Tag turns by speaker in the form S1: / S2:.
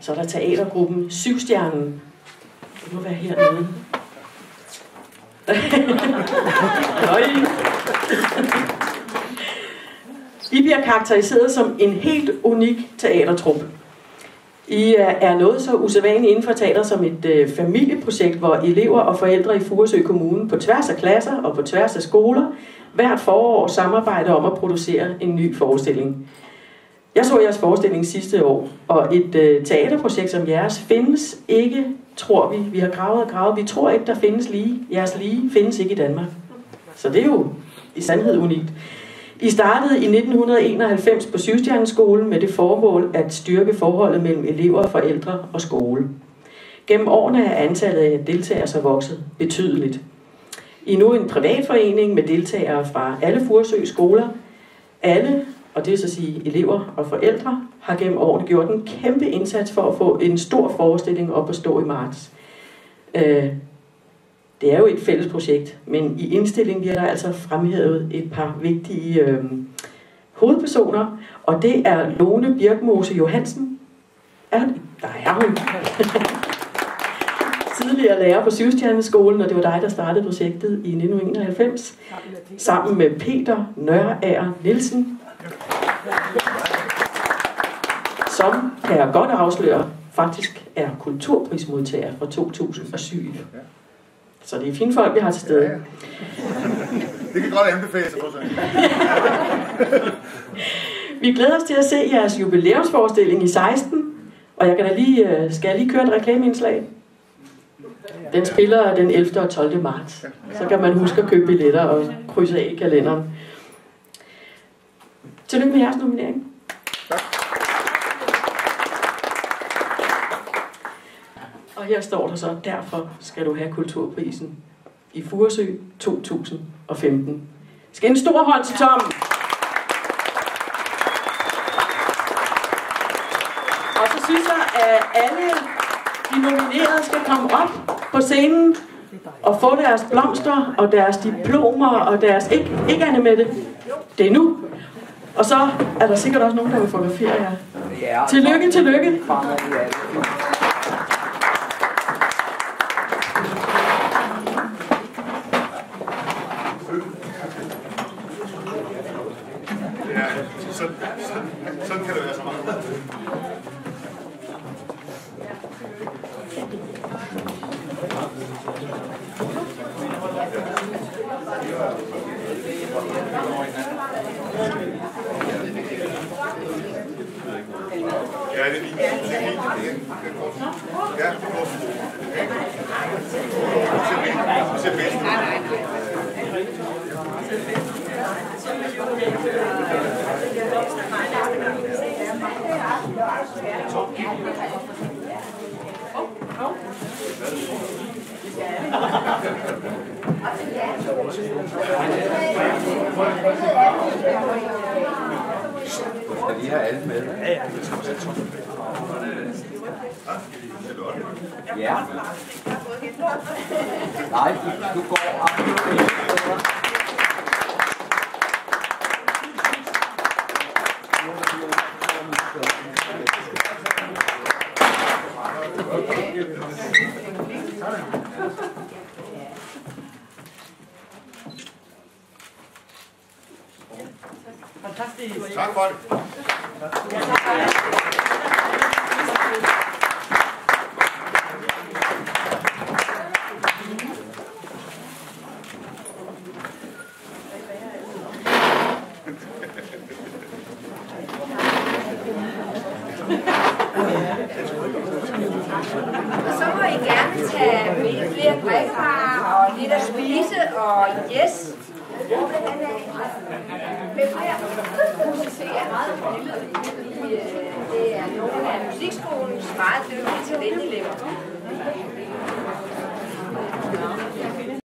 S1: Så er der teatergruppen Syvstjernen. Det må være hernede. I bliver karakteriseret som en helt unik teatertrup. I er noget så usædvanligt inden for teater som et familieprojekt, hvor elever og forældre i Furesø Kommune på tværs af klasser og på tværs af skoler hvert forår samarbejder om at producere en ny forestilling. Jeg så jeres forestilling sidste år, og et teaterprojekt som jeres findes ikke, tror vi. Vi har gravet og gravet. Vi tror ikke, der findes lige. Jeres lige findes ikke i Danmark. Så det er jo i sandhed unikt. I startede i 1991 på Syvstjerneskolen med det formål at styrke forholdet mellem elever, forældre og skole. Gennem årene er antallet af deltagere så vokset betydeligt. I nu en privatforening med deltagere fra alle Furesø skoler. Alle, og det vil så sige elever og forældre, har gennem årene gjort en kæmpe indsats for at få en stor forestilling op at stå i marts. Det er jo et fælles projekt, men i indstillingen bliver der altså fremhævet et par vigtige hovedpersoner, og det er Lone Birkmose Johansen. Der er hun. Tidligere lærer på Syvstjerneskolen, og det var dig, der startede projektet i 1991, sammen med Peter Nørager Nielsen, som, kan jeg godt afsløre, faktisk er kulturprismodtager fra 2007. Så det er fine folk, vi har til stede.
S2: Ja. Det kan godt anbefales på sig.
S1: Vi glæder os til at se jeres jubilæumsforestilling i 16, og skal jeg lige køre et reklameindslag? Den spiller den 11. og 12. marts. Så kan man huske at købe billetter og krydse af i kalenderen. Tillykke med jeres nominering.
S2: Tak.
S1: Og her står der så, derfor skal du have Kulturprisen i Furesø 2015. Skal en stor hånd til Tom. Og så synes jeg, at alle de nominerede skal komme op på scenen og få deres blomster og deres diplomer og deres... Ikke Anne Mette, det er nu. Og så er der sikkert også nogen, der vil fotografere jer. Ja. Tillykke, tillykke.
S2: Sådan kan det være så meget. Ja, det er fint. Det er fint. Ja, det går. Det ser bedst.
S3: Skal vi have alle med?
S2: Ja, ja.
S3: Ja. Nej, du går absolut ikke.
S2: Fantastisk. Tak for det.
S4: Så må I gerne tage flere drikkevarer og lidt at spise og yes. Med flere musikerer. Det er nogle af musikskolens meget dygtige talentelever.